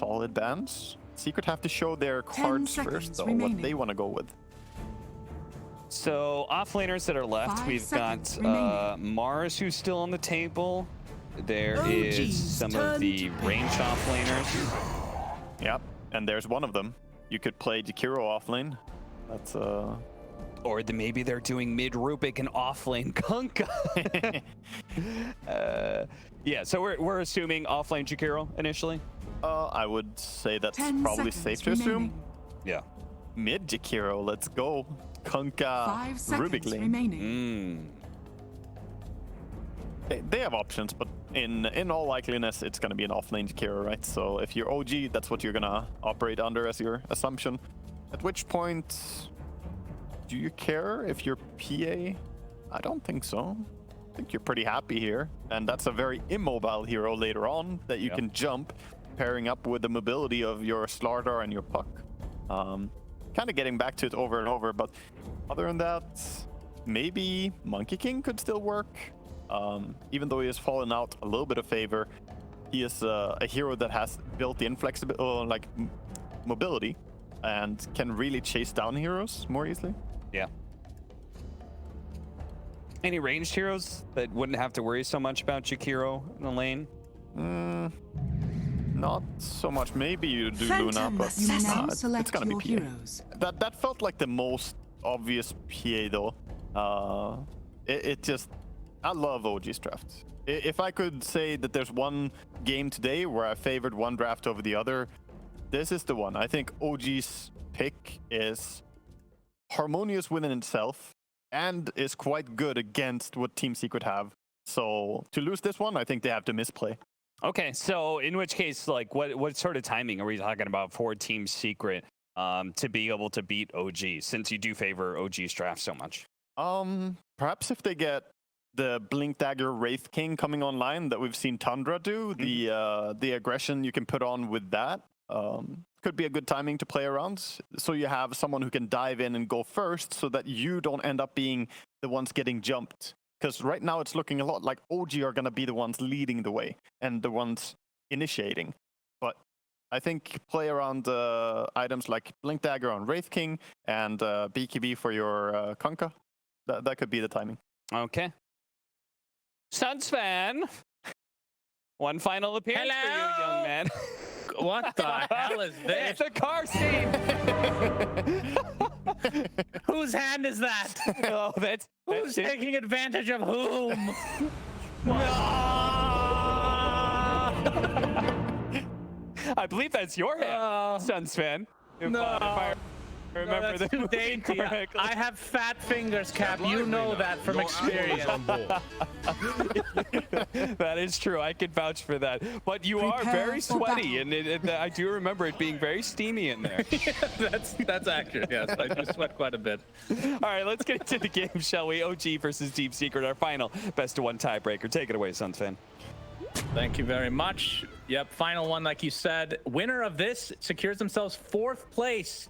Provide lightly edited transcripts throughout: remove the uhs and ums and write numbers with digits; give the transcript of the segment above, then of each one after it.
solid bans. Secret have to show their cards first, though, what they want to go with. So offlaners that are left, we've got Mars, who's still on the table. There is some of the ranged offlaners. Yep, and there's one of them. You could play Jakiro offlane. That's Or maybe they're doing mid Rubik and offlane Kunkka. Yeah, so we're assuming offlane Jakiro initially. I would say that's probably safe to assume. Yeah. Mid Jakiro, let's go. Kunkka, Rubik lane. They have options, but in all likeliness, it's going to be an offlane Jakiro, right? So if you're OG, that's what you're going to operate under as your assumption. At which point, do you care if you're PA? I don't think so. I think you're pretty happy here. And that's a very immobile hero later on that you can jump, pairing up with the mobility of your Slardar and your Puck. Kind of getting back to it over and over, but other than that, maybe Monkey King could still work. Even though he has fallen out a little bit of favor, he is a hero that has built-in flexibility, like mobility, and can really chase down heroes more easily. Yeah. Any ranged heroes that wouldn't have to worry so much about Jakiro in the lane? Not so much. Maybe you do Luna, but it's gonna be PA. Heroes. That felt like the most obvious PA though. It just, I love OG's draft. If I could say that there's one game today where I favored one draft over the other, this is the one. I think OG's pick is harmonious within itself and is quite good against what Team Secret have. So to lose this one, I think they have to misplay. Okay, so in which case, like, what sort of timing are we talking about for Team Secret to be able to beat OG, since you do favor OG's draft so much? Perhaps if they get the Blink Dagger Wraith King coming online that we've seen Tundra do, the aggression you can put on with that could be a good timing to play around. So you have someone who can dive in and go first so that you don't end up being the ones getting jumped. Because right now it's looking a lot like OG are going to be the ones leading the way and the ones initiating. But I think play around items like Blink Dagger on Wraith King and BKB for your Kunkka. That could be the timing. Okay. Sunsfan, one final appearance for you, young man. What the hell is this? It's a car scene. Whose hand is that? Oh, that's Who's taking advantage of whom? I believe that's your hand, Sunsfan. If I remember that's too dainty. correctly. I have fat fingers, Cap. You know that from experience. That is true. I can vouch for that. But you are very sweaty, and I do remember it being very steamy in there. Yeah, that's accurate. Yes, I do sweat quite a bit. All right, let's get into the game, shall we? OG versus Team Secret, our final best-of-one tiebreaker. Take it away, Sunsfan. Thank you very much. Yep, final one, like you said. Winner of this secures themselves 4th place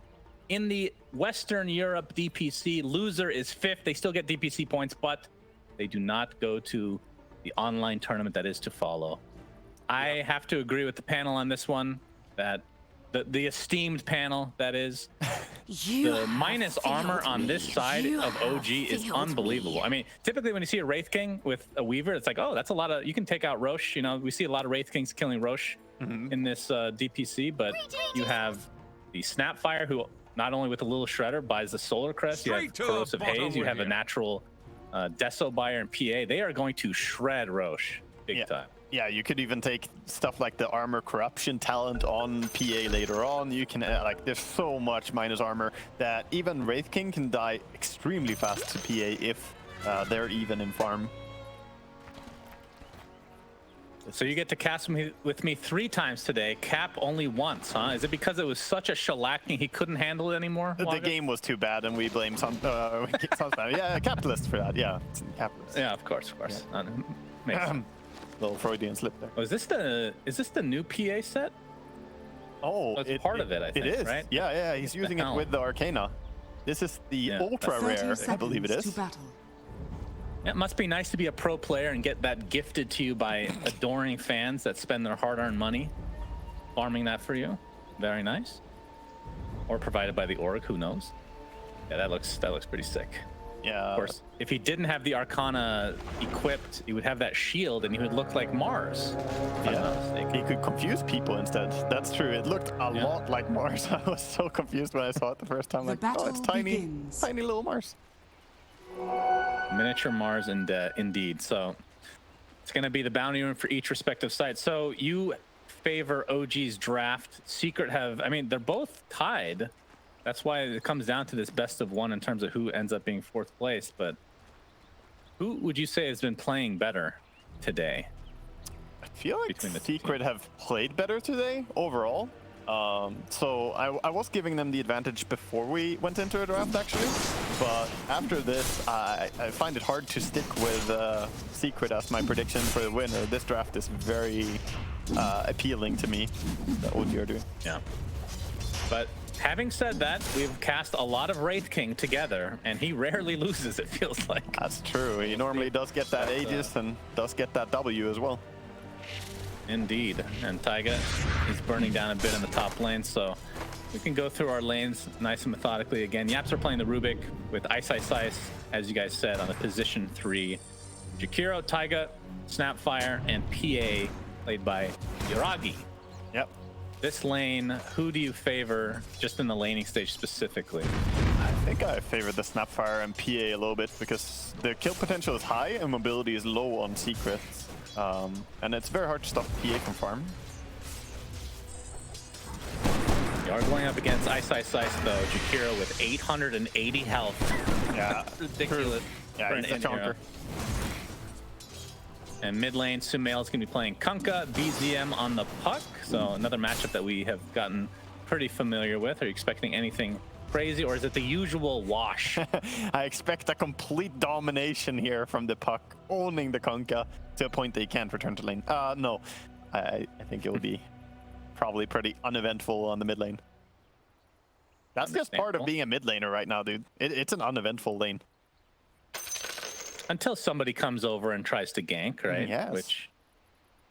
in the Western Europe DPC. Loser is 5th. They still get DPC points, but they do not go to the online tournament that is to follow. I have to agree with the panel on this one, that the esteemed panel, that is. The minus armor on this side of OG is unbelievable. I mean, typically when you see a Wraith King with a Weaver, it's like, oh, that's a lot of, you can take out Roche. You know, we see a lot of Wraith Kings killing Roche in this DPC, but you have the Snapfire, who not only with a little Shredder buys the Solar Crest, you have Corrosive Haze, you have a natural Deso Buyer and PA. They are going to shred Roche big time. Yeah, you could even take stuff like the Armor Corruption talent on PA later on. You can, like, there's so much minus armor that even Wraith King can die extremely fast to PA if they're even in farm. So you get to cast with me 3 times today, Cap only once, huh? Is it because it was such a shellacking he couldn't handle it anymore? The game was too bad and we blame yeah, capitalist for that, yeah. Capitalist. Yeah, of course. Yeah. Makes sense. Little Freudian slip there. Oh, is this the new PA set? Oh, it's part of it, I think, it is. right? Yeah, he's using it with the Arcana. This is the ultra rare, I believe it is. It must be nice to be a pro player and get that gifted to you by adoring fans that spend their hard-earned money. farming that for you. Very nice. Or provided by the Orc, who knows? Yeah, that looks pretty sick. Yeah. Of course, if he didn't have the Arcana equipped, he would have that shield and he would look like Mars. If I'm not mistaken. He could confuse people instead. That's true. It looked a lot like Mars. I was so confused when I saw it the first time. Like, oh, it's tiny, tiny little Mars. Miniature Mars, indeed. So it's going to be the bounty room for each respective site. So you favor OG's draft. Secret have, I mean, they're both tied. That's why it comes down to this best of one in terms of who ends up being fourth place. But who would you say has been playing better today? I feel like Secret have played better today overall. So I was giving them the advantage before we went into a draft, actually. But after this, I find it hard to stick with Secret as my prediction for the winner. This draft is very appealing to me, what you're doing. Yeah. But having said that, we've cast a lot of Wraith King together, and he rarely loses, it feels like. That's true. He normally does get that Aegis and does get that W as well. Indeed. And Taiga is burning down a bit in the top lane, so we can go through our lanes nice and methodically again. Yaps are playing the Rubik with Ice, as you guys said, on the position 3. Jakiro, Taiga, Snapfire, and PA played by Yuragi. Yep. This lane, who do you favor just in the laning stage specifically? I think I favor the Snapfire and PA a little bit because the kill potential is high and mobility is low on Secrets. And it's very hard to stop PA from farm. You are going up against Ice though. Jakiro with 880 health. Yeah. Ridiculous. Yeah, for an he's a chonker. And mid lane, Sumail's going to be playing Kunkka, BZM on the puck. So another matchup that we have gotten pretty familiar with. Are you expecting anything crazy, or is it the usual wash? I expect a complete domination here from the puck, owning the Kunkka to a point that he can't return to lane. No, I think it will be probably pretty uneventful on the mid lane. That's just part of being a mid laner right now, dude. It's an uneventful lane. Until somebody comes over and tries to gank, right? Yes.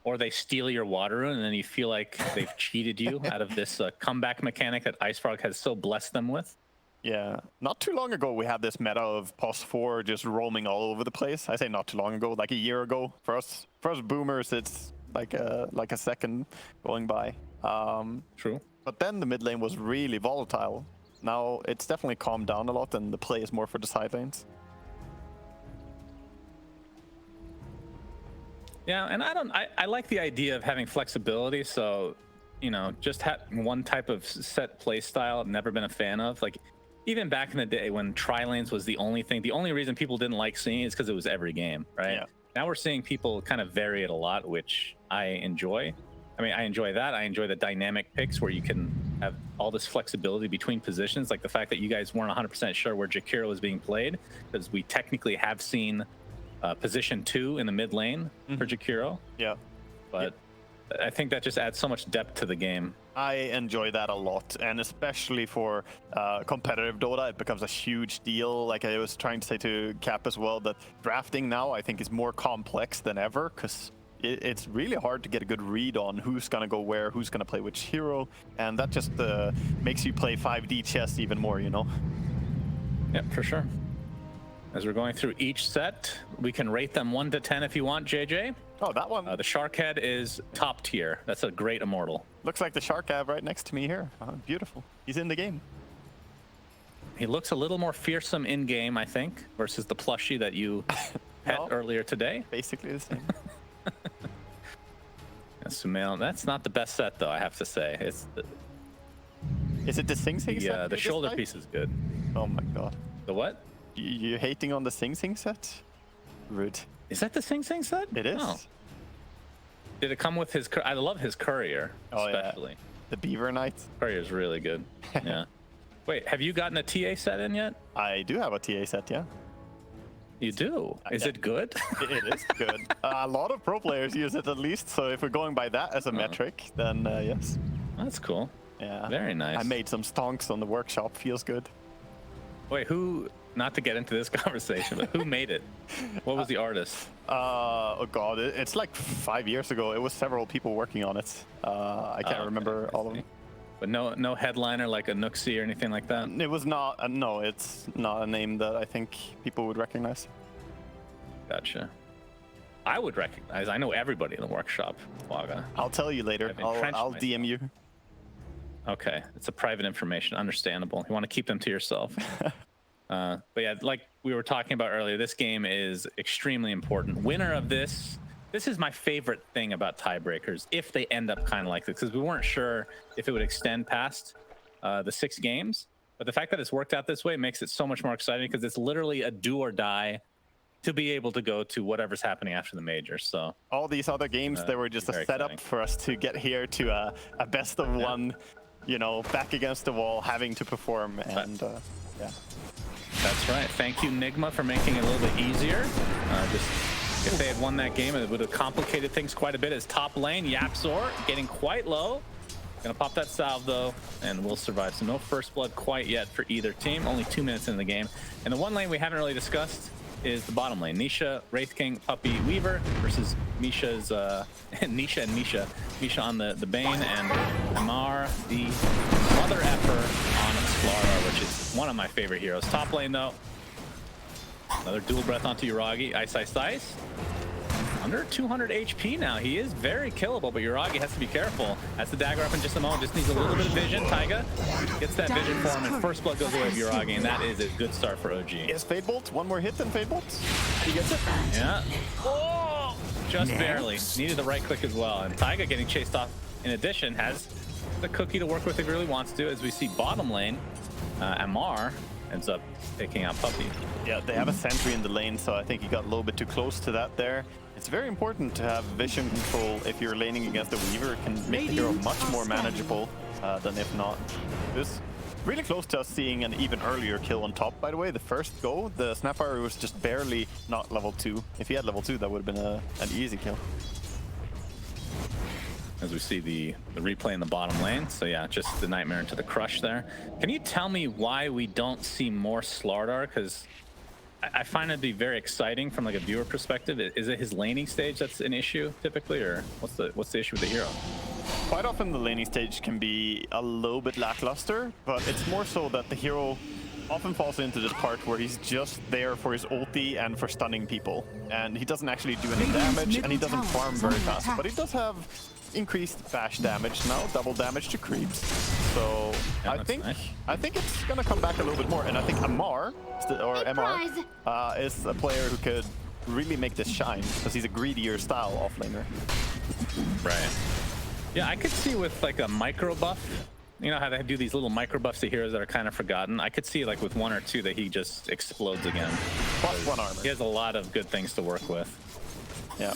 Or they steal your water rune, and then you feel like they've cheated you out of this comeback mechanic that IceFrog has so blessed them with. Yeah, not too long ago we had this meta of +4 just roaming all over the place. I say not too long ago, like a year ago. For us boomers, it's like a second going by. True. But then the mid lane was really volatile. Now it's definitely calmed down a lot, and the play is more for the side lanes. Yeah, and I like the idea of having flexibility. So, you know, just one type of set play style I've never been a fan of. Like, even back in the day when tri-lanes was the only thing, the only reason people didn't like seeing it is because it was every game, right? Yeah. Now we're seeing people kind of vary it a lot, which I enjoy. I mean, I enjoy that. I enjoy the dynamic picks where you can have all this flexibility between positions, like the fact that you guys weren't 100% sure where Jakiro was being played, because we technically have seen position 2 in the mid lane for Jakiro. Yeah. But I think that just adds so much depth to the game. I enjoy that a lot, and especially for competitive Dota, it becomes a huge deal. Like I was trying to say to Cap as well, that drafting now I think is more complex than ever, because it's really hard to get a good read on who's going to go where, who's going to play which hero, and that just makes you play 5D chess even more, you know? Yeah, for sure. As we're going through each set, we can rate them 1 to 10 if you want, JJ. Oh, that one. The Shark Head is top tier. That's a great immortal. Looks like the Shark I have right next to me here. Oh, beautiful. He's in the game. He looks a little more fearsome in game, I think, versus the plushie that you pet earlier today. Basically the same. Sumail, that's not the best set, though, I have to say. It's Is it the Sing Sing set? Yeah, the shoulder piece is good. Oh my god. The what? You hating on the Sing Sing set? Rude. Is that the Sing Sing set? It is. Oh. Did it come with his... I love his courier, especially. Yeah. The Beaver Knight. Courier is really good. Yeah. Wait, have you gotten a TA set in yet? I do have a TA set, yeah. You do? Is it good? It is good. A lot of pro players use it at least, so if we're going by that as a metric, then yes. That's cool. Yeah. Very nice. I made some stonks on the workshop. Feels good. Wait, who not to get into this conversation, but who made it? What was the artist? Oh god, it's like 5 years ago. It was several people working on it. I can't remember all of them. But no headliner like a Nooksy or anything like that? It was not, no, it's not a name that I think people would recognize. Gotcha. I would recognize. I know everybody in the workshop, Waga. I'll tell you later. I'll DM you. Okay, it's a private information. Understandable. You want to keep them to yourself. But yeah, like we were talking about earlier, this game is extremely important. Winner of this is my favorite thing about tiebreakers, if they end up kind of like this, because we weren't sure if it would extend past the 6 games. But the fact that it's worked out this way makes it so much more exciting, because it's literally a do or die to be able to go to whatever's happening after the major. So all these other games, they were just a setup exciting for us to get here to a best of one, you know, back against the wall, having to perform. And yeah. That's right. Thank you, Nigma, for making it a little bit easier. If they had won that game, it would have complicated things quite a bit. As top lane, Yapzor getting quite low. Gonna pop that salve though, and we'll survive. So no first blood quite yet for either team. Only 2 minutes in the game. And the one lane we haven't really discussed is the bottom lane. Nisha, Wraith King, Puppy, Weaver versus Misha's Nisha and Misha. Misha on the Bane and Amar, the mother effer on Slara, which is one of my favorite heroes. Top lane though. Another dual breath onto Yuragi. Ice, ice, ice. Under 200 HP now. He is very killable, but Yuragi has to be careful. That's the dagger up in just a moment. Just needs a little bit of vision. Taiga gets that vision for him, and first blood goes away with Yuragi, and that is a good start for OG. Yes, Fade Bolt. One more hit than Fade Bolt. He gets it. Yeah. Oh! Just barely. Needed the right click as well. And Taiga getting chased off, in addition, has the cookie to work with if he really wants to. As we see bottom lane, Amar ends up taking out Puppy. Yeah, they have a sentry in the lane, so I think he got a little bit too close to that there. It's very important to have vision control if you're laning against a Weaver. It can make the hero much more manageable than if not. This really close to us seeing an even earlier kill on top, by the way. The first go, the Snapfire was just barely not level 2. If he had level 2, that would have been an easy kill. As we see the replay in the bottom lane. So yeah, just the nightmare into the crush there. Can you tell me why we don't see more Slardar? Because I find it to be very exciting from like a viewer perspective. Is it his laning stage that's an issue typically, or what's the issue with the hero? Quite often the laning stage can be a little bit lackluster, but it's more so that the hero often falls into this part where he's just there for his ulti and for stunning people, and he doesn't actually do any damage, and he doesn't farm very fast, but he does have increased bash damage now, double damage to creeps. So yeah, I think it's gonna come back a little bit more, and I think Amar is a player who could really make this shine, because he's a greedier style offlaner. Right. Yeah, I could see with like a micro buff. You know how they do these little micro buffs to heroes that are kind of forgotten? I could see like with 1 or 2 that he just explodes again. Plus 1 armor. He has a lot of good things to work with. Yeah.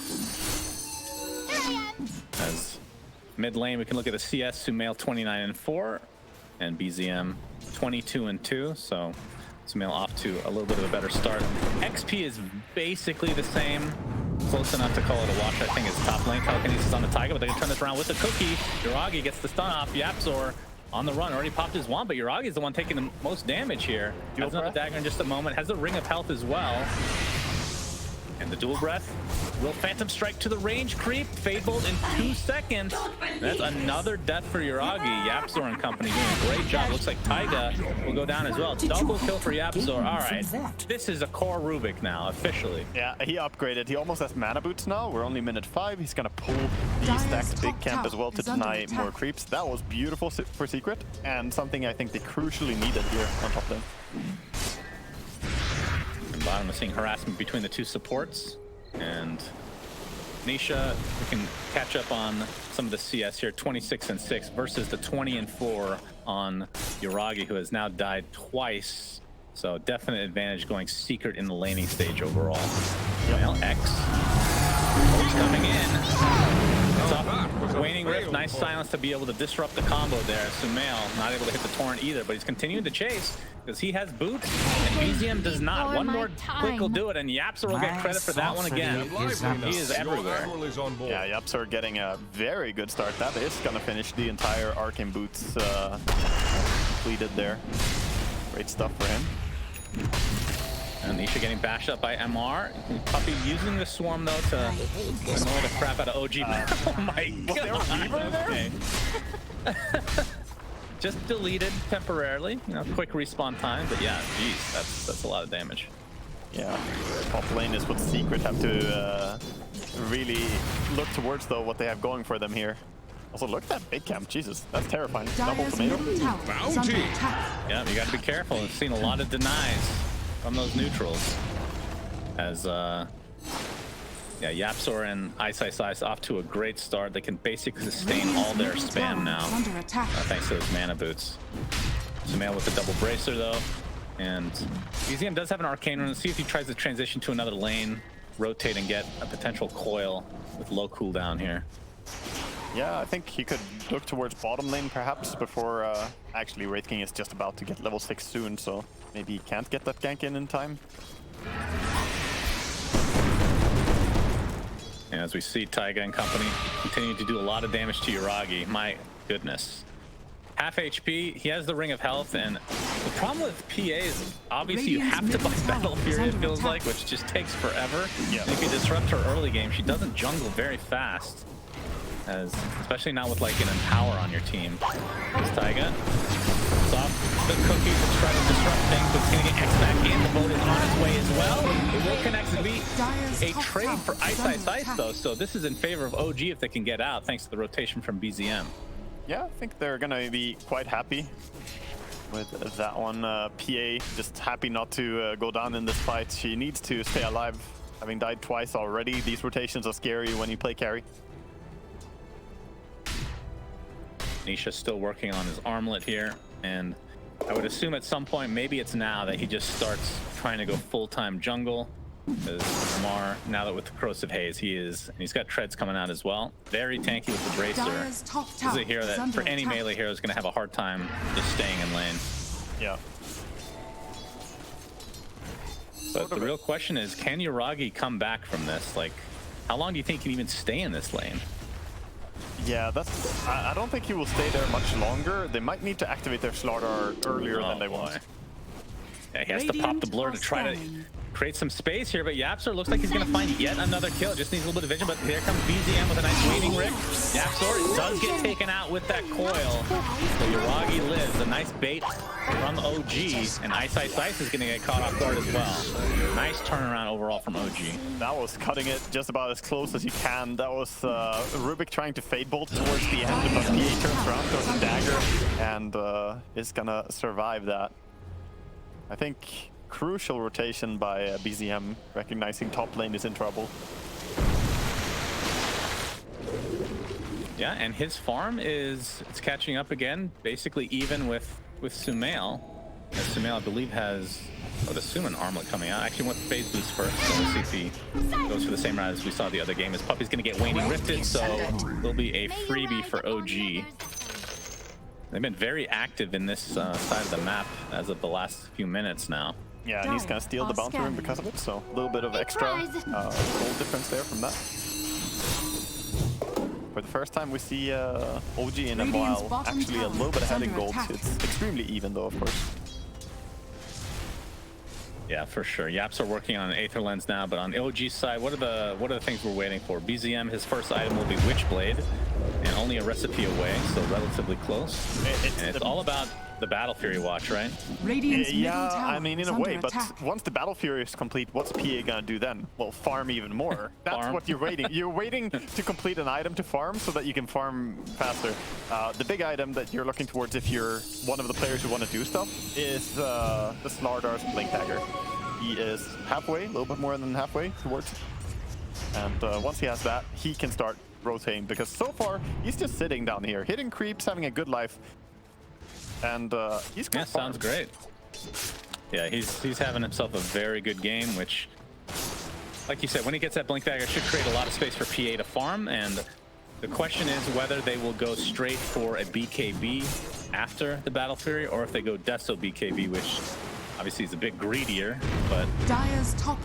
As mid lane, we can look at the CS, Sumail 29-4, and BZM 22-2. So Sumail off to a little bit of a better start. XP is basically the same. Close enough to call it a wash. I think it's top lane. Telekinesis on the Taiga, but they can turn this around with the cookie. Yuragi gets the stun off. Yapzor on the run, already popped his wand, but Yuragi is the one taking the most damage here. Has another dagger in just a moment. Has a ring of health as well. And the dual breath will Phantom Strike to the range creep. Fade Bolt in 2 seconds. And that's another death for Yuragi. Yapzor and company doing a great job. Looks like Taiga will go down as well. Double kill for Yapzor. All right, this is a core Rubik now, officially. Yeah, he upgraded. He almost has mana boots now. We're only minute 5. He's gonna pull the stacked big camp as well to deny more creeps. That was beautiful for Secret, and something I think they crucially needed here on top lane. And bottom, we're seeing harassment between the 2 supports. And Nisha, we can catch up on some of the CS here. 26-6 versus the 20-4 on Yuragi, who has now died twice. So definite advantage going Secret in the laning stage overall. Well, X. He's coming in. It's up. Waning Rift, nice silence to be able to disrupt the combo there. Sumail not able to hit the torrent either, but he's continuing to chase because he has boots and BZM does not. One more click will do it, and Yapzor will get credit for that one again. He is everywhere. Yeah, Yapzor getting a very good start. That is gonna finish the entire Arcane Boots completed there. Great stuff for him. And Nisha getting bashed up by MR. Puppey using the swarm though to annoy the crap out of OG. Oh my god! Was there a Reaver there? Okay. Just deleted temporarily. You know, quick respawn time. But yeah, geez, that's a lot of damage. Yeah, top lane is what Secret have to really look towards though, what they have going for them here. Also, look at that big camp. Jesus, that's terrifying. Double tomato. Bounty. Yeah, you got to be careful. We've seen a lot of denies from those neutrals. As yeah, Yapzor and Ice off to a great start. They can basically sustain all their spam now, thanks to those mana boots. Sumail with the double bracer though, and BZM does have an arcane rune. Let's see if he tries to transition to another lane, rotate and get a potential coil with low cooldown here. Yeah, I think he could look towards bottom lane perhaps before actually Wraith King is just about to get level 6 soon, so maybe he can't get that gank in time. And as we see Taiga and company continuing to do a lot of damage to Yuragi, my goodness. Half HP, he has the Ring of Health, and the problem with PA is obviously you have to buy Battle Fury, it feels like, which just takes forever. Yeah. And if you disrupt her early game, she doesn't jungle very fast. Especially not with like an Empower on your team. There's Taiga. Soft the cookies and try to disrupt things, but he's gonna get X back in. The boat is on its way as well. It will connect to be a trade for Ice though, so this is in favor of OG if they can get out, thanks to the rotation from BZM. Yeah, I think they're gonna be quite happy with that one. PA just happy not to go down in this fight. She needs to stay alive, having died twice already. These rotations are scary when you play carry. Nisha's still working on his armlet here, and I would assume at some point, maybe it's now, that he just starts trying to go full-time jungle. Because Mar, now that with the Corrosive Haze, he's got treads coming out as well. Very tanky with the bracer. This is a hero that, for any melee hero, is going to have a hard time just staying in lane. Yeah. But the real question is, can Yuragi come back from this? Like, how long do you think he can even stay in this lane? Yeah, I don't think he will stay there much longer. They might need to activate their Slardar earlier than they want. Yeah, he has to pop the blur to try to create some space here, but Yapzor looks like he's going to find yet another kill. Just needs a little bit of vision, but here comes BZM with a nice waving rick. Yapzor does get taken out with that coil. So Yuragi lives. A nice bait from OG, and Ice is going to get caught off guard as well. Nice turnaround overall from OG. That was cutting it just about as close as you can. That was Rubik trying to fade bolt towards the end, but PA turns around, throws a dagger, and is going to survive that. I think crucial rotation by BZM, recognizing top lane is in trouble. Yeah, and his farm it's catching up again, basically even with Sumail. Sumail, I believe, has, I would assume, an armlet coming out. Actually went phase boost first, so we'll see if he goes for the same route as we saw the other game. His Puppey's going to get Waning Rifted, so there'll be a freebie for OG. They've been very active in this side of the map as of the last few minutes now. Yeah, and he's gonna steal the bounty room because of it, so a little bit of extra gold difference there from that. For the first time we see OG in a while actually a little bit ahead in gold. It's extremely even though, of course. Yeah, for sure. Yaps are working on an Aether Lens now, but on the OG side, what are the things we're waiting for? BZM, his first item will be Witchblade, and only a recipe away, so relatively close. It's all about the Battle Fury watch, right? Yeah, I mean, in a way, but once the Battle Fury is complete, what's PA gonna do then? Well, farm even more. That's what you're waiting. You're waiting to complete an item to farm so that you can farm faster. The big item that you're looking towards if you're one of the players who want to do stuff is the Slardar's Blink Dagger. He is halfway, a little bit more than halfway towards it. And once he has that, he can start rotating, because so far, he's just sitting down here, hitting creeps, having a good life. And he's yeah, sounds great. Yeah, he's having himself a very good game, which, like you said, when he gets that Blink Dagger, should create a lot of space for PA to farm. And the question is whether they will go straight for a BKB after the Battle Fury, or if they go Deso BKB, which obviously is a bit greedier. But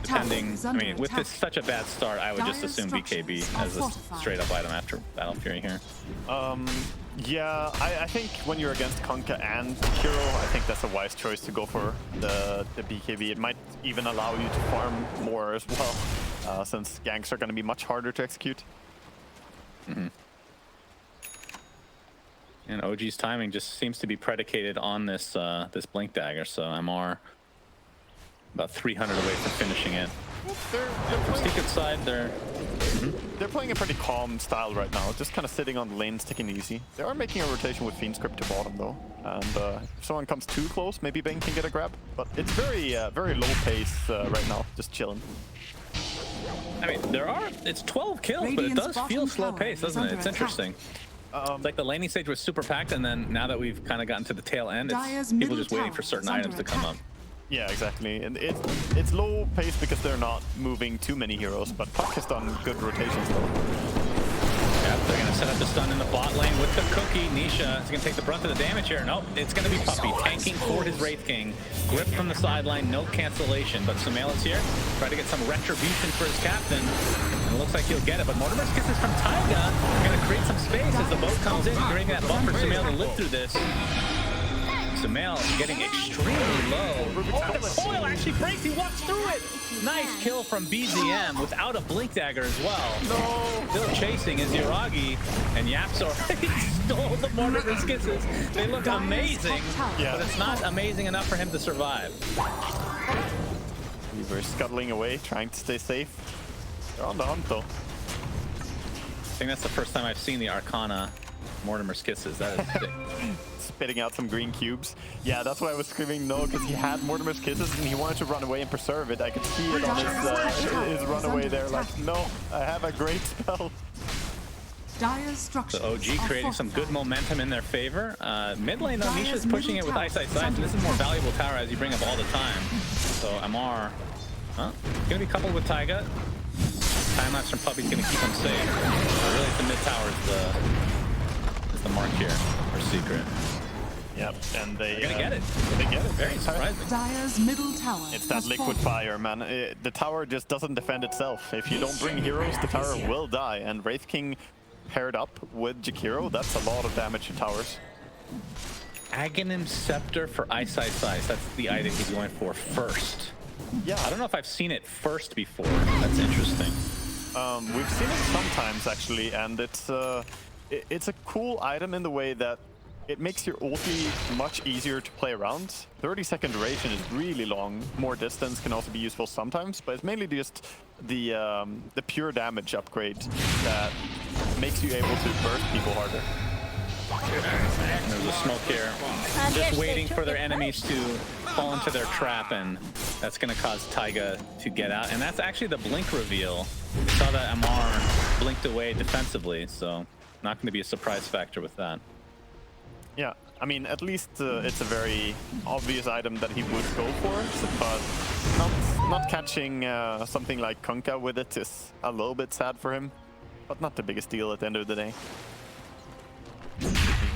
depending, I mean, with this such a bad start, I would just assume BKB as a straight up item after Battle Fury here. Yeah, I think when you're against Kunkka and Hero, I think that's a wise choice to go for the BKB. It might even allow you to farm more as well, since ganks are going to be much harder to execute. And OG's timing just seems to be predicated on this this Blink Dagger, so MR about 300 away from finishing it. From Secret side, They're playing a pretty calm style right now, just kind of sitting on the lanes, taking it easy. They are making a rotation with Fiend Script to bottom though, and if someone comes too close, maybe Bane can get a grab. But it's very low pace right now, just chilling. I mean, it's 12 kills, but it does feel slow pace, doesn't it? It's interesting. It's like the laning stage was super packed, and then now that we've kind of gotten to the tail end, it's people just waiting for certain items to come up. Yeah, exactly. And it's low pace because they're not moving too many heroes, but Puck has done good rotations though. Yep, they're gonna set up the stun in the bot lane with the cookie. Nisha is gonna take the brunt of the damage here. Nope, it's gonna be Puppey tanking for his Wraith King. Grip from the sideline, no cancellation, but Sumail is here. Try to get some retribution for his captain. And it looks like he'll get it, but Mortimer's Kisses from Taiga gonna create some space as the boat comes in, creating that bump for Sumail to live through this. Sumail getting extremely low. Oh, the foil actually breaks. He walks through it. Nice kill from BZM without a Blink Dagger as well. No. Still chasing is Yuragi, and Yaps already stole the Mortimer's Kisses. They look amazing, but it's not amazing enough for him to survive. We're scuttling away, trying to stay safe. They're on the hunt though. I think that's the first time I've seen the Arcana Mortimer's Kisses. That is sick. Spitting out some green cubes. Yeah, that's why I was screaming no, because he had Mortimer's Kisses and he wanted to run away and preserve it. I could see it on his runaway there. Like, no, I have a great spell. The OG creating some good momentum in their favor. Mid lane though, Nisha's pushing it with Ice Ice Ice, and this is more valuable tower as you bring up all the time. So MR, gonna be coupled with Taiga. Time lapse from Puppey's gonna keep him safe. Really, the mid tower is the mark here, or secret. Yep, and they're gonna get it. They get it. Very surprising. Dire's middle tower. It's that liquid fire, man. The tower just doesn't defend itself. If you don't bring heroes, the tower will die. And Wraith King paired up with Jakiro, that's a lot of damage to towers. Aghanim Scepter for Ice Ice Ice. That's the item he's going for first. Yeah. I don't know if I've seen it first before. That's interesting. We've seen it sometimes actually, and it's a cool item in the way that it makes your ulti much easier to play around. 30-second duration is really long. More distance can also be useful sometimes, but it's mainly just the pure damage upgrade that makes you able to burst people harder. There's a smoke here. Just waiting for their enemies to fall into their trap, and that's going to cause Taiga to get out. And that's actually the blink reveal. We saw that MR blinked away defensively, so not going to be a surprise factor with that. Yeah, I mean, at least it's a very obvious item that he would go for, but not catching something like Kunkka with it is a little bit sad for him, but not the biggest deal at the end of the day.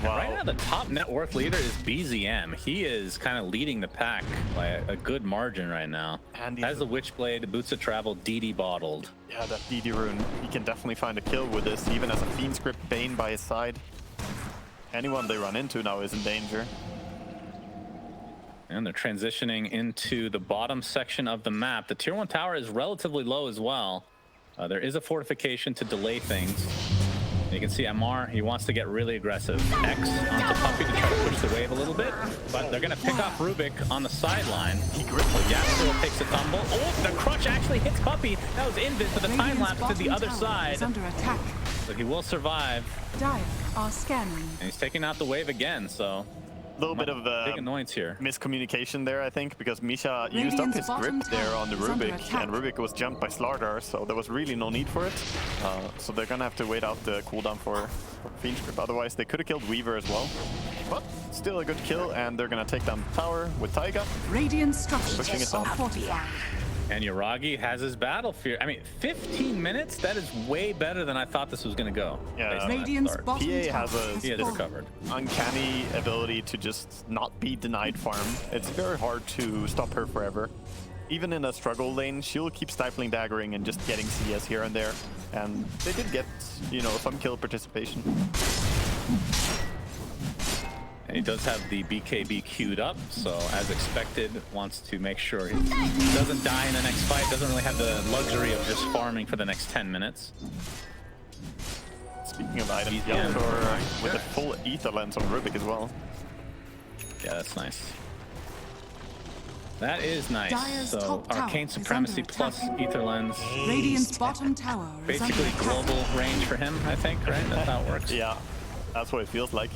Wow. Right now, the top net worth leader is BZM. He is kind of leading the pack by a good margin right now. And has the Witchblade, Boots of Travel, DD bottled. Yeah, that DD rune. He can definitely find a kill with this, even as a Fiend Script Bane by his side. Anyone they run into now is in danger. And they're transitioning into the bottom section of the map. The tier 1 tower is relatively low as well. There is a fortification to delay things. You can see MR, he wants to get really aggressive. X onto Puppey to try to push the wave a little bit, but they're going to pick off Rubik on the sideline. Yasuo takes a tumble. Oh, the crutch actually hits Puppey. That was invis, but the time lapse to the other side. But he will survive. Dire are scanning. And he's taking out the wave again, so... A little bit of big annoyance here. Miscommunication there, I think, because Misha used up his grip there on the Rubik, and Rubik was jumped by Slardar, so there was really no need for it. So they're gonna have to wait out the cooldown for Fiend Script. Otherwise, they could have killed Weaver as well. But still a good kill, and they're gonna take down the tower with Taiga. Radiant structures pushing it on. fortified. And Yuragi has his battle fear. I mean, 15 minutes? That is way better than I thought this was going to go. Yeah, Radiant's PA has he has recovered. Uncanny ability to just not be denied farm. It's very hard to stop her forever. Even in a struggle lane, she'll keep stifling daggering and just getting CS here and there. And they did get, you know, some kill participation. He does have the BKB queued up, so as expected, wants to make sure he doesn't die in the next fight. Doesn't really have the luxury of just farming for the next 10 minutes. Speaking of items, Yeah. Yelthor with a full ether lens on Rubik as well. Yeah, that's nice. That is nice. Dire's So top tower Arcane is Supremacy under plus attack. Ether Lens. Radiant's bottom tower is under Basically attack. global range for him, I think, right? That's how it works. Yeah, that's what it feels like.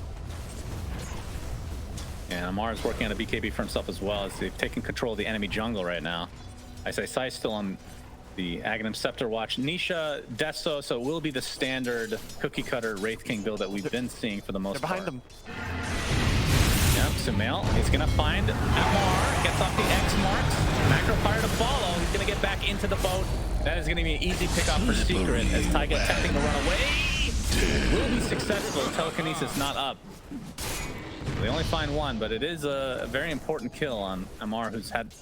And Amar is working on a BKB for himself as well, as they've taken control of the enemy jungle right now. Sai still on the Aghanim Scepter watch. Nisha, Deso, so it will be the standard cookie cutter Wraith King build that we've been seeing for the most They're part. behind them. Yep, Sumail, he's gonna find Amar, gets off the X marks. Macro fire to follow. He's gonna get back into the boat. That is gonna be an easy pickoff for Secret as Taiga attempting to run away. Will be successful. Telekinesis not up. They only find one, but it is a very important kill on Amar, who's had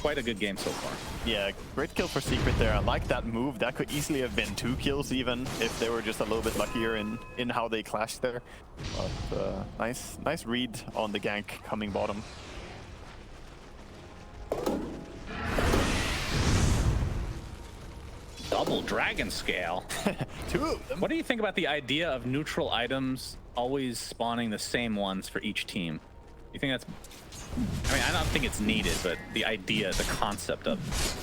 quite a good game so far. Yeah, great kill for Secret there. I like that move. That could easily have been 2 kills even if they were just a little bit luckier in how they clashed there. But nice read on the gank coming bottom. Double dragon scale. 2 of them. What do you think about the idea of neutral items always spawning the same ones for each team? You think that's... I mean, I don't think it's needed, but the idea, the concept of...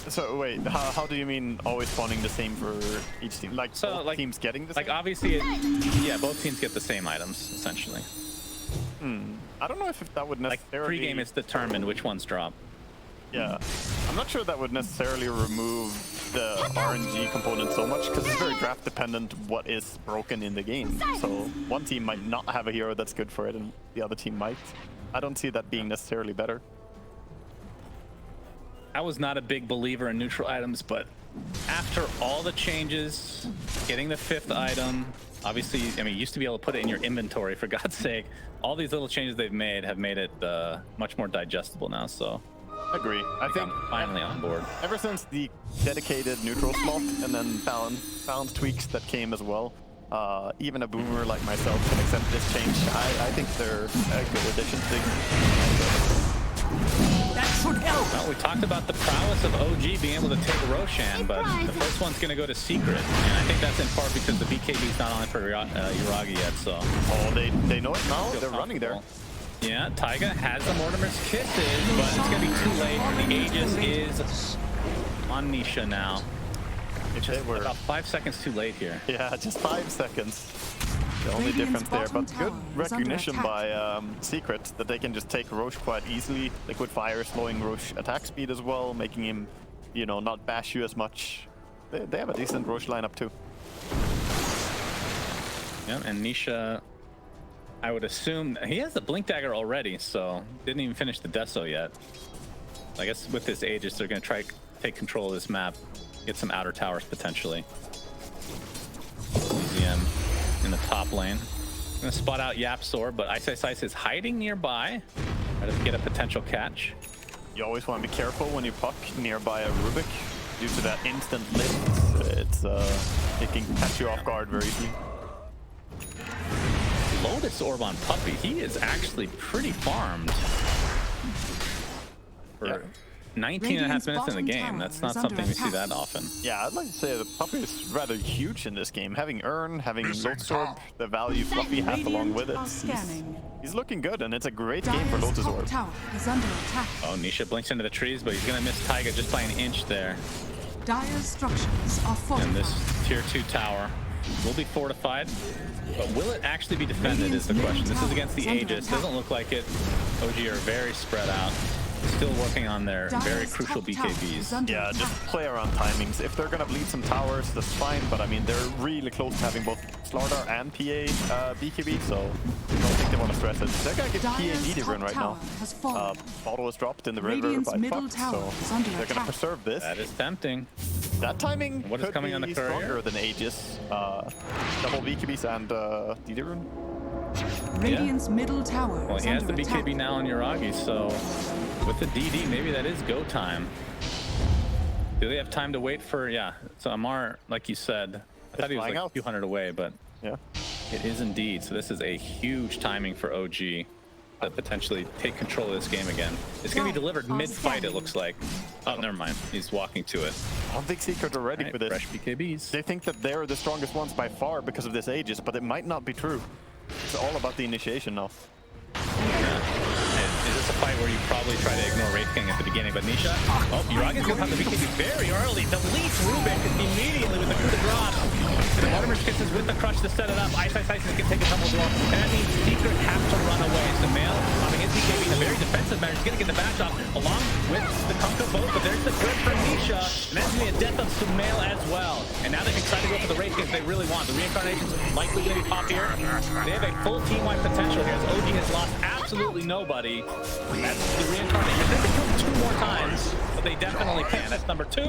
So wait, how do you mean always spawning the same for each team? Like So, both like- teams getting the Like, same? obviously, yeah, both teams get the same items, essentially. I don't know if that would Like, necessarily... pre-game it's determined which ones drop. Yeah, I'm not sure that would necessarily remove the RNG component so much because it's very draft dependent what is broken in the game. So one team might not have a hero that's good for it and the other team might. I don't see that being necessarily better. I was not a big believer in neutral items, but after all the changes, getting the 5th item, obviously, I mean, you used to be able to put it in your inventory, for God's sake. All these little changes they've made have made it much more digestible now, so... Agree. I think I'm finally on board. ever since the dedicated neutral slot and then balance tweaks that came as well, even a boomer like myself can accept this change. I think they're a good addition to the That should help. Well, we talked about the prowess of OG being able to take Roshan, but the first one's going to go to Secret. And I think that's in part because the BKB is not on it for Yuragi yet, so... Oh, they know it now. They're running there. Yeah, Taiga has the Mortimer's Kisses, but it's going to be too late. The Aegis is on Nisha now. They were About 5 seconds too late here. Yeah, just 5 seconds. The only Radiant's difference there, bottom but good tower is recognition under by Secret that they can just take Roche quite easily. Liquid Fire slowing Roche attack speed as well, making him, you know, not bash you as much. They have a decent Roche lineup too. Yeah, and Nisha, I would assume he has the Blink Dagger already, so didn't even finish the Deso yet. I guess with this Aegis, they're going to try to take control of this map, get some outer towers potentially. EZM in the top lane. Gonna spot out Yapsor, but Ice is hiding nearby. Try to get a potential catch. You always want to be careful when you puck nearby a Rubik due to that instant lift. It can catch you off guard very easily. Lotus Orb on Puppy, he is actually pretty farmed. For Yeah. 19 and a half Radiant's minutes in the bottom game. tower That's is not under something we see attack. that often. Yeah, I'd like to say the Puppy is rather huge in this game. Having Urn, having Lotus Orb, the value Fluffy has along with it. Are scanning. He's looking good, and it's a great game for Dire's Lotus top Orb. tower is under attack. Oh, Nisha blinks into the trees, but he's gonna miss Taiga just by an inch there. Dire's structures are And this fortified. tier 2 tower will be fortified, but will it actually be defended is the question. This is against the Aegis. Doesn't look like it. OG are very spread out. Still working on their very Dire's crucial top tower is BKBs. under Yeah, attack. just play around timings. If they're gonna bleed some towers, that's fine. But I mean, they're really close to having both Slardar and PA BKB, so I don't think they want to stress it. They're gonna get PA Dire's DD run top right now. tower has fallen. Bottle was dropped in the river Radiant's by middle Puck, tower so is under they're gonna attack. preserve this. That is tempting. That timing What is could coming be on the courier? stronger than Aegis. Double BKBs and DD rune. Radiant's middle tower Well, is he has under the attack. BKB now on Yuragi, so with the DD, maybe that is go time. Do they have time to wait for, yeah. So Amar, like you said, I thought he was flying like out. a few hundred away, but Yeah. it is indeed. So this is a huge timing for OG. to potentially take control of this game again. It's going to be delivered mid-fight, it looks like. Oh, never mind. He's walking to it. I don't think Secret are ready for this. Fresh BKBs. They think that they're the strongest ones by far because of this Aegis, but it might not be true. It's all about the initiation now. Is this a fight where you probably try to ignore Wraith King at the beginning, but Nisha? Oh, Yuragi's going to have the BKB very early. Deletes Rubik immediately with the coup de grace. The Mortimer's Kisses with the crush to set it up. Ice can take a couple as well. And that means Secret have to run away. Sumail popping his BKB in a very defensive manner. He's going to get the bash off along with the Kunkka boat, but there's the grip from Nisha. And that's going to be a death of Sumail as well. And now they can try to go for the Wraith Kings they really want. The Reincarnation's likely going to be pop here. They have a full team-wide potential here as OG has lost absolutely nobody. That's the Reincarnation. They can kill 2 more times, but they definitely can. That's number 2.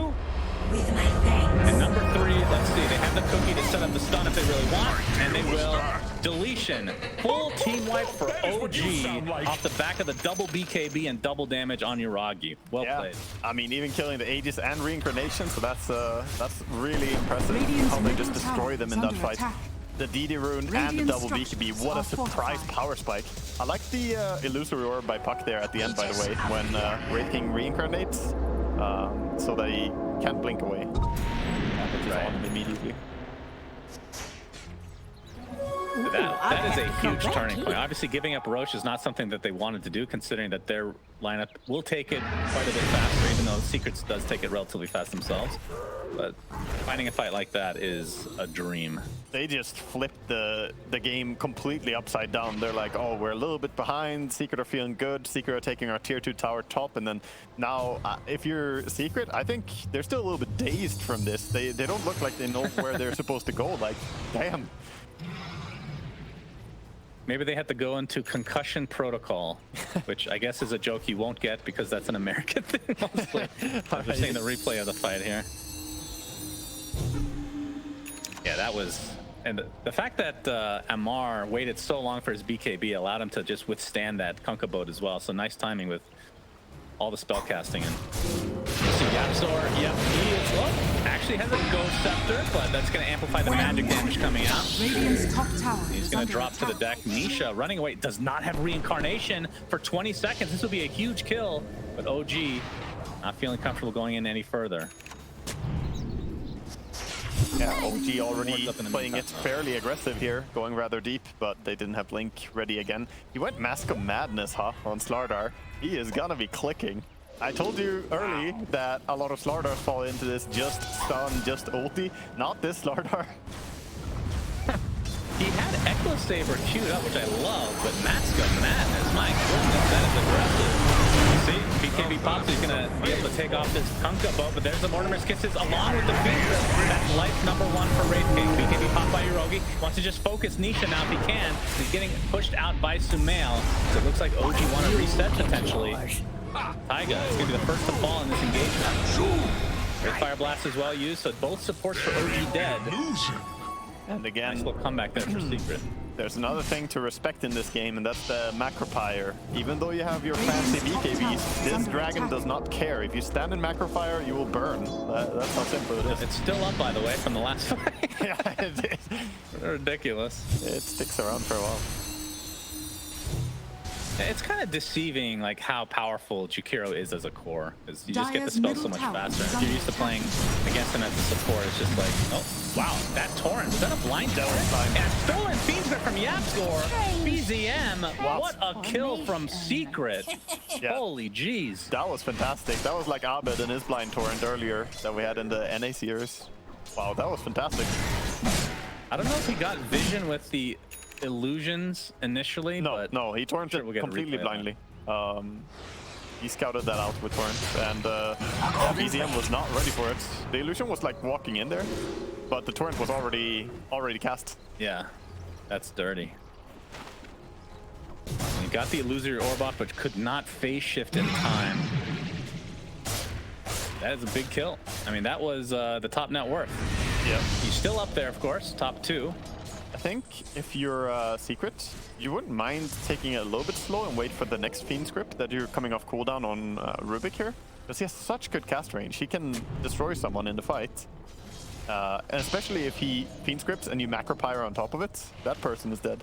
And number 3, let's see, they have the cookie to set up the stun if they really want, and they will. Deletion, full team wipe for OG off the back of the double BKB and double damage on Yuragi. Well played. I mean, even killing the Aegis and Reincarnation, so that's really impressive how they just destroy them in that fight. Attack. The DD rune and the double BKB, what a surprise power spike. I like the illusory orb by Puck there at the end, by the way, when Wraith King reincarnates, so that he can't blink away. It's on him immediately. That is a huge turning point. Obviously, giving up Roche is not something that they wanted to do, considering that their lineup will take it quite a bit faster, even though Secrets does take it relatively fast themselves. But finding a fight like that is a dream. They just flipped the game completely upside down. They're like, oh, we're a little bit behind. Secret are feeling good. Secret are taking our tier 2 tower top. And then now, if you're Secret, I think they're still a little bit dazed from this. They don't look like they know where they're supposed to go. Like, damn. Maybe they had to go into concussion protocol, which I guess is a joke you won't get because that's an American thing mostly. I'm just seeing the replay of the fight here. Yeah, that was... And the fact that Amar waited so long for his BKB allowed him to just withstand that Kunkka boat as well. So nice timing with all the spell casting. And you see Yapzor, yep, he is, well, actually has a Ghost Scepter, but that's going to amplify the magic damage coming out. Radiant's top tower He's going to drop to the deck. Nisha running away, does not have reincarnation for 20 seconds. This will be a huge kill, but OG not feeling comfortable going in any further. Yeah, OG already playing it fairly aggressive here, going rather deep, but they didn't have Link ready again. He went Mask of Madness, huh, on Slardar. He is gonna be clicking. I told you early that a lot of Slardars fall into this just stun, just ulti. Not this Slardar. He had Echo Saber queued up, which I love, but Mask of Madness, my goodness, that is aggressive. See, BKB pops, he's gonna be able to take off this Kunkka boat, but there's the Mortimer's Kisses along with the Phoenix. That's life number 1 for Wraith King. BKB popped by Yuragi. Wants to just focus Nisha now if he can. He's getting pushed out by Sumail. So it looks like OG want to reset potentially. Taiga is gonna be the first to fall in this engagement. Great Fire Blast is well used, so both supports for OG dead. And again, nice little comeback there for Secret. There's another thing to respect in this game, and that's the Macropire. Even though you have your fancy BKBs, this dragon does not care. If you stand in Macropire, you will burn. That's how simple it is. It's still up, by the way, from the last fight. Yeah, it is. Ridiculous. It sticks around for a while. It's kind of deceiving, like how powerful Jakiro is as a core, because you just get the spell so much faster. If you're used to playing against him as a support, it's just like, oh wow, that torrent, is that a blind torrent? And stolen Fiend's Grip from Yapzor. BZM, wow. What a kill from Secret. Yeah. Holy jeez. That was fantastic. That was like Abed and his blind torrent earlier that we had in the NA series. Wow, that was fantastic. I don't know if he got vision with the illusions initially. No, he torrented completely blindly. He scouted that out with torrent, and BZM was not ready for it. The illusion was like walking in there, but the torrent was already cast. Yeah, that's dirty. He got the illusory orb off, but could not phase shift in time. That is a big kill. I mean, that was the top net worth. Yeah, he's still up there, of course, top 2. I think if you're Secret, you wouldn't mind taking it a little bit slow and wait for the next Fiend script that you're coming off cooldown on Rubik here. Because he has such good cast range. He can destroy someone in the fight. And especially if he Fiend scripts and you Macropire on top of it, that person is dead.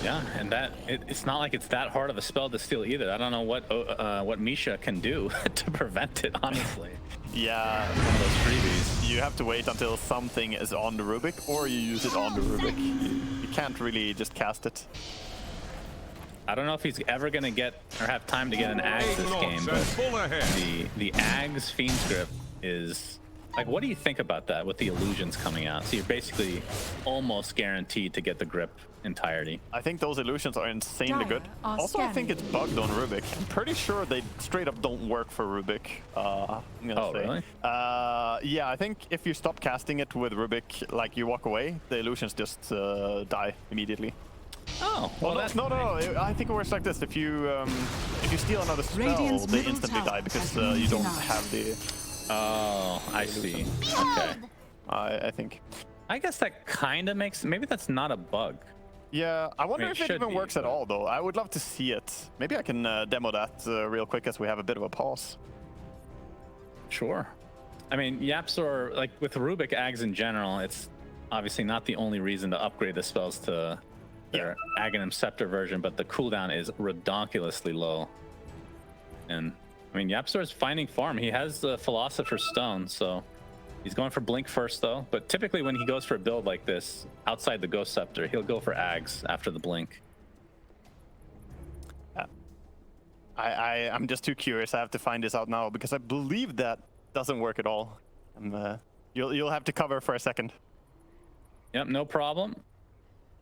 Yeah, and it's not like it's that hard of a spell to steal either. I don't know what Misha can do to prevent it, honestly. Yeah, One of those freebies. you have to wait until something is on the Rubik, or you use it on the Rubik. You can't really just cast it. I don't know if he's ever gonna get or have time to get an Ags this game, but the Ags Fiend's Grip is like, what do you think about that with the illusions coming out? So you're basically almost guaranteed to get the grip entirety. I think those illusions are insanely good. Dire are Also, I think scanning. it's bugged on Rubik. I'm pretty sure they straight up don't work for Rubik. I'm gonna Oh, say. really? Yeah, I think if you stop casting it with Rubik, like you walk away, the illusions just die immediately. Oh, well, that's no. I think it works like this: if you steal another spell, Radiant's they middle instantly tower die because has been you don't denied. have the. Oh, I see. Okay. I think. I guess that kind of makes. Maybe that's not a bug. Yeah, I wonder it if it should even be, works at but- all, though. I would love to see it. Maybe I can demo that real quick as we have a bit of a pause. Sure. I mean, Yapsor, like with Rubik Ags in general, it's obviously not the only reason to upgrade the spells to their Aghanim Scepter version, but the cooldown is redonkulously low. And I mean, Yapsor is finding farm. He has the Philosopher's Stone, so he's going for Blink first, though. But typically, when he goes for a build like this, outside the Ghost Scepter, he'll go for Ags after the Blink. I'm just too curious. I have to find this out now because I believe that doesn't work at all. You'll have to cover for a second. Yep, no problem.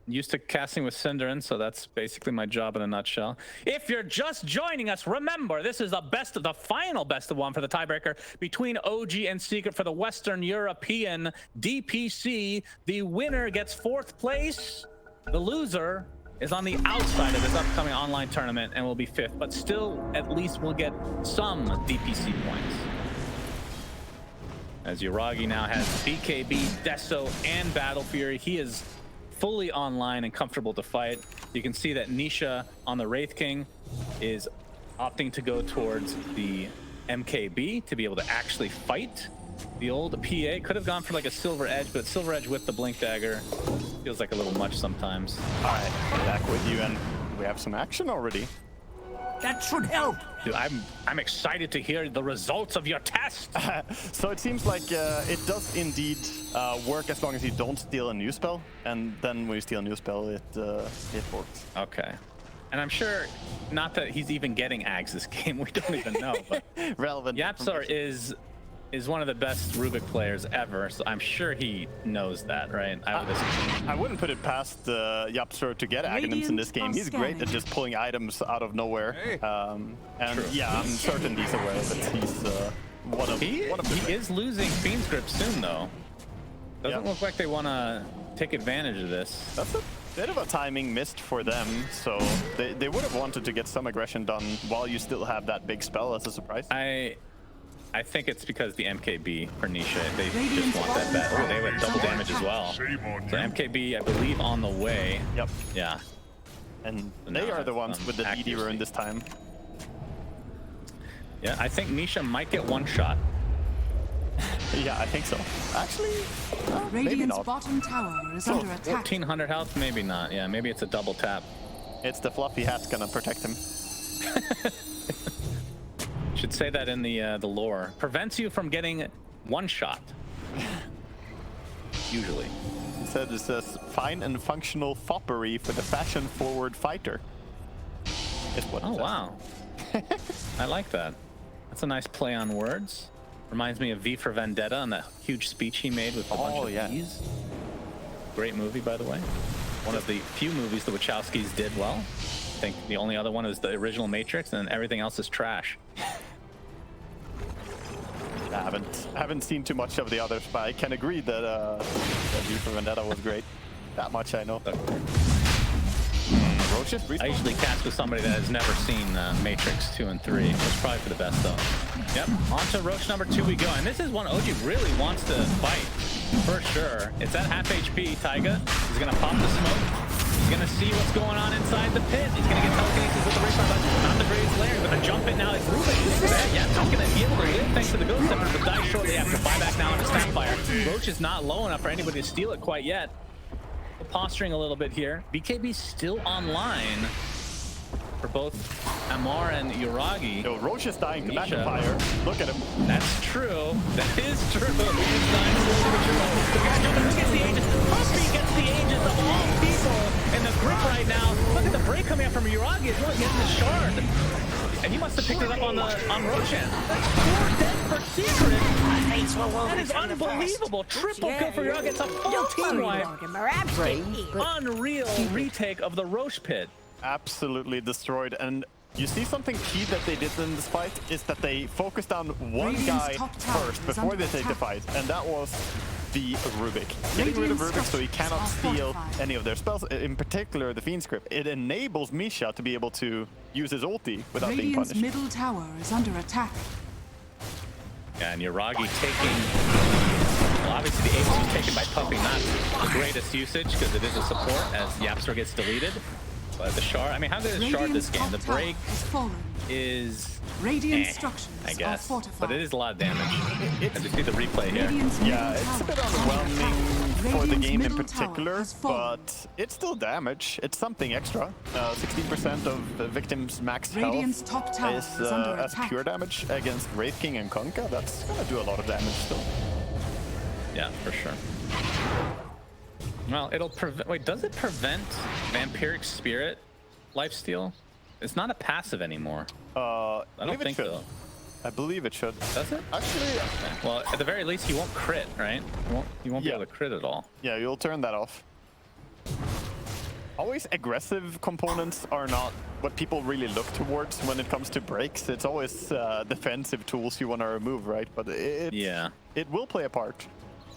Used to casting with Cinderin, so that's basically my job in a nutshell. If you're just joining us, remember this is the final best of one for the tiebreaker between OG and Secret for the Western European DPC. The winner gets 4th place. The loser is on the outside of this upcoming online tournament and will be 5th, but still at least will get some DPC points. As Yuragi now has BKB, Deso, and Battle Fury. He is fully online and comfortable to fight. You can see that Nisha on the Wraith King is opting to go towards the MKB to be able to actually fight. The old PA could have gone for like a Silver Edge, but Silver Edge with the Blink Dagger feels like a little much sometimes. All right, I'm back with you, and we have some action already. That should help. Dude, I'm excited to hear the results of your test. So it seems like it does indeed work as long as you don't steal a new spell, and then when you steal a new spell, it works. Okay. And I'm sure, not that he's even getting Ags this game, we don't even know, but Relevant. Yapsor is one of the best Rubik players ever, so I'm sure he knows that, right? I would assume. I wouldn't put it past Yapsor to get Aghanims in this game. He's great at just pulling items out of nowhere. And True. yeah, I'm certain he's aware that he's one of He the is losing Fiend's Grip soon, though. Doesn't Yeah. look like they want to take advantage of this. That's a bit of a timing missed for them, so they would have wanted to get some aggression done while you still have that big spell as a surprise. I think it's because the MKB for Nisha, they just want that bad. Oh, they went double damage as well. So MKB, I believe, on the way. Yep. Yeah. And So they now are the it's, ones with the DD accuracy. rune this time. Yeah, I think Nisha might get one shot. Yeah, I think so. Actually, maybe Radiant's not. bottom tower is under attack. 1400 health, maybe not. Yeah, maybe it's a double tap. It's the fluffy hat gonna protect him. Should say that in the lore. Prevents you from getting one shot. Usually. It says fine and functional foppery for the fashion-forward fighter. Is what it Oh, says. wow. I like that. That's a nice play on words. Reminds me of V for Vendetta and that huge speech he made with a bunch of yeah. V's. Great movie, by the way. One of the few movies the Wachowskis did well. I think the only other one is the original Matrix, and everything else is trash. I haven't seen too much of the others, but I can agree that V for Vendetta was great. That much I know. Roaches? I usually cast with somebody that has never seen Matrix 2 and 3. It's probably for the best, though. Yep, on to Roach number 2 we go. And this is one OG really wants to fight, for sure. It's at half HP, Taiga. He's going to pop the smoke. He's going to see what's going on inside the pit. He's going to get telekinesis with the Ripper, but not the greatest layer. But the jump in now is Rubik. Yeah, he's going to be able to live thanks to the Ghost Scepter, but die shortly after. Buyback now on the Snapfire. Roach is not low enough for anybody to steal it quite yet. posturing a little bit here. BKB still online for both Amar and Yuragi. Yo, Roche is dying to Nisha. fire. Look at him. That's true. That is true. He's dying slowly but surely. The guy jumping in gets the Aegis. Puppy gets the Aegis of all people in the grip right now. Look at the break coming out from Yuragi as well. He has the shard. And he must have picked it up on Roshan. That's 4 dead for Secret. That is unbelievable. Triple kill for Yuragi. It's a full team wipe. Unreal retake of the Roche pit. Absolutely destroyed. And you see something key that they did in this fight is that they focused on one guy first before they take the fight, and that was the Rubik. Getting rid of Rubik so he cannot steal any of their spells, in particular the Fiend Script. It enables Misha to be able to use his ulti without being Radiant's punished. middle tower is under attack. Yeah, and Yuragi taking... Well, obviously the Aegis is taken by Puppy, not the greatest usage because it is a support as Yapster gets deleted. But the shard, I mean, how good is shard this game? The break is Radiant structures I are guess, fortified. but it is a lot of damage. As you see the replay here. Radiant's Yeah, middle it's a bit tower is under overwhelming attack. for the Radiant's game in middle tower particular, has fallen. but it's still damage. It's something extra. 16% of the victims' max Radiant's health top tower is is under as attack. pure damage against Wraith King and Kunkka. That's gonna do a lot of damage still. Yeah, for sure. Well, it'll prevent... Wait, does it prevent Vampiric Spirit lifesteal? It's not a passive anymore. I I don't think so. I believe it should. Does it? Actually, Well, at the very least, he won't crit, right? He won't be Yeah. able to crit at all. yeah, you'll turn that off. Always aggressive components are not what people really look towards when it comes to breaks. It's always defensive tools you want to remove, right? But it will play a part.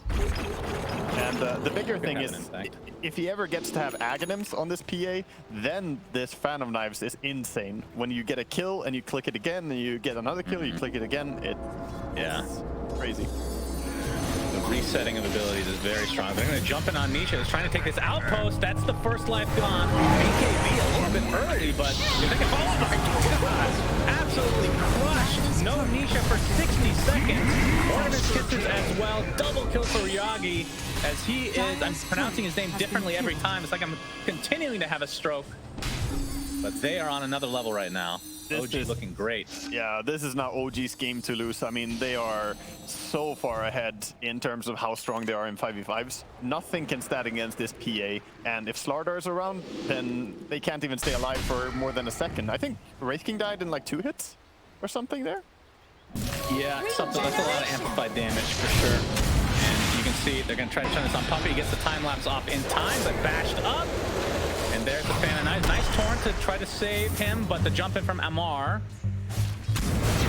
And the bigger thing have is, an impact. if he ever gets to have Aghanims on this PA, then this Fan of Knives is insane. When you get a kill and you click it again, and you get another kill, you click it again, it's crazy. The resetting of abilities is very strong. They're going to jump in on Nisha. He's trying to take this outpost. That's the first life gone. BKB a little bit early, but if they can... Oh my God! Absolutely crushed. No Nisha for 60 seconds. Ornament kisses as well. Double kill for Yagi as he is... I'm pronouncing his name differently every time. It's like I'm continuing to have a stroke. But they are on another level right now. OG is looking great. Yeah, this is now OG's game to lose. I mean, they are so far ahead in terms of how strong they are in 5v5s. Nothing can stand against this PA. And if Slardar is around, then they can't even stay alive for more than a second. I think Wraith King died in like 2 hits or something there. Yeah, something. That's a lot of amplified damage for sure. And you can see they're going to try to turn this on Puppy. He gets the time lapse off in time, but bashed up. And there's the Fan of Knives. Nice torrent to try to save him, but the jump in from Amar.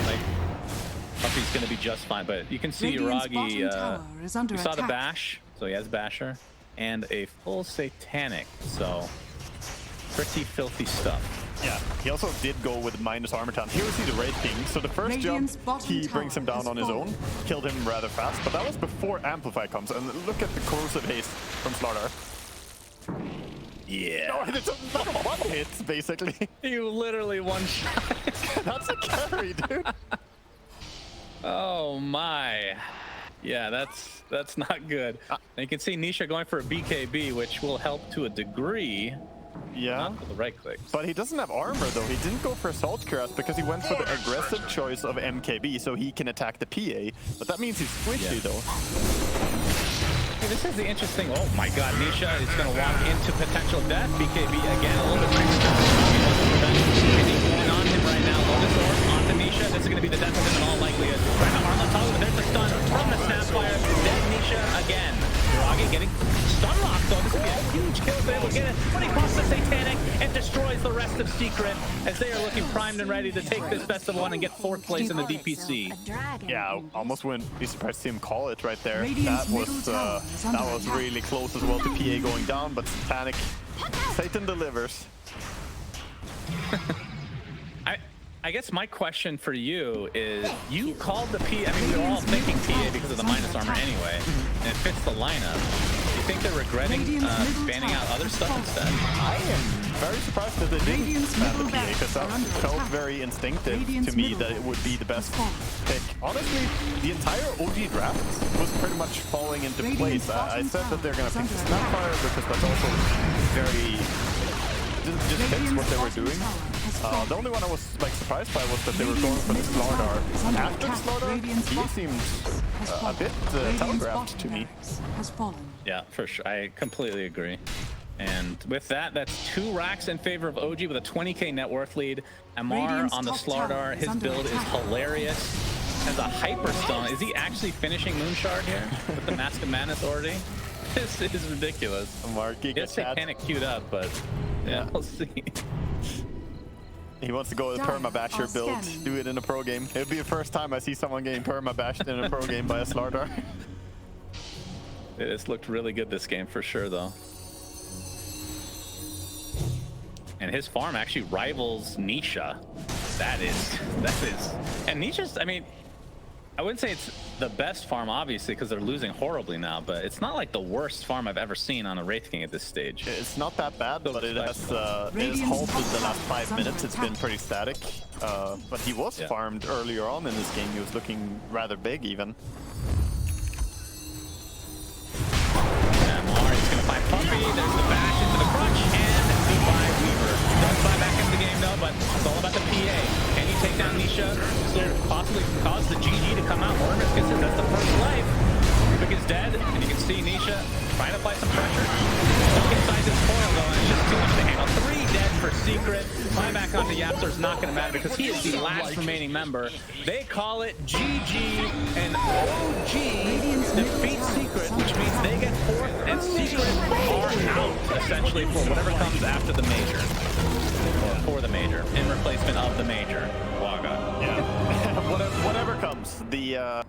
Like, Puppy's going to be just fine, but you can see Radiant's Yuragi. bottom tower is under We saw the attack. bash, so he has Basher, and a full Satanic. So, pretty filthy stuff. Yeah, he also did go with minus armor count. Here we see the Wraith King. So the first Radiant's jump, bottom he brings him tower down is on his fallen. own, killed him rather fast, but that was before Amplify comes. And look at the corrosive haste from Slardar. Yeah. No, it's not a one hit, basically. You literally one-shot. That's a carry, dude. Oh my. Yeah, that's not good. And you can see Nisha going for a BKB, which will help to a degree. Yeah, Not with the right click. but he doesn't have armor though. He didn't go for Assault Cuirass because he went for the aggressive choice of MKB so he can attack the PA. But that means he's squishy though. Hey, this is the interesting. Oh my God, Nisha is going to walk into potential death. BKB again, a little bit premature. Anything going on him right now? Lotus Orb onto Nisha. This is going to be the death of him in all likelihood. Right now, Arlen Toggle, but there's the stun from the Snapfire. Dead Nisha again. Yuragi getting stun locked though. This would be a huge kill if they will get it. But he pops the Satanic and destroys the rest of Secret as they are looking primed and ready to take this best of one and get 4th place in the DPC. Yeah, almost wouldn't be surprised to see him call it right there. Radiant's That middle tower is under was attack. really close as well to PA going down, but Satanic, Satan delivers. I guess my question for you is, you called the PA, I mean, we were all thinking PA because of the minus armor anyway, and it fits the lineup. Do you think they're regretting banning out other stuff instead? I am very surprised that they didn't Radiant's ban the middle PA, because that barracks are under felt attack. very instinctive Radiant's to me middle that it would be the barracks best has pick. Honestly, the entire OG draft was pretty much falling into Radiant's place. I bottom said that they're going to tower pick is the under Snapfire because that's also very... just fits what they were doing. The only one I was like surprised by was that they were going for the Slardar. After the Slardar, he seemed a bit telegraphed to me. Has fallen. Yeah, for sure. I completely agree. And with that, that's 2 racks in favor of OG with a 20k net worth lead. Amar Radiant's on the top tower Slardar. is His under build is attack. hilarious. Has a Hyperstone. Is he actually finishing Moonshard here with the Mask of Madness already? This is ridiculous. Marky Yes, they panic queued up, but yeah, we'll see. He wants to go with Dire perma-basher are build, scanning. do it in a pro game. It would be the first time I see someone getting perma-bashed in a pro game by a Slardar. This looked really good this game for sure, though. And his farm actually rivals Nisha. That is, and Nisha's, I mean, I wouldn't say it's the best farm, obviously, because they're losing horribly now, but it's not like the worst farm I've ever seen on a Wraith King at this stage. It's not that bad, but it has Radiant's halted the top last tower is 5 under minutes. It's been attack. pretty static. But he was Yeah. farmed earlier on in this game. He was looking rather big, even. Amar, he's gonna find Puppy. There's the bash into the crunch, and goodbye Weaver. Does fly back into the game though, but it's all about the PA. Can he take down Nisha? Still possibly cause the GG to come out. Morgan gets it. That's the first life. Quick is dead, and you can see Nisha trying to apply some pressure. Stuck inside this coil though, and it's just too much to handle. 3 dead for Secret. Fly back onto Yapster is not gonna matter because he is the last remaining member. They call it GG, and OG defeats Secret, which means they get 4th, and Secret are out essentially for whatever comes after the major, or for the major, in replacement of the major. Waga. Yeah. Whatever comes. The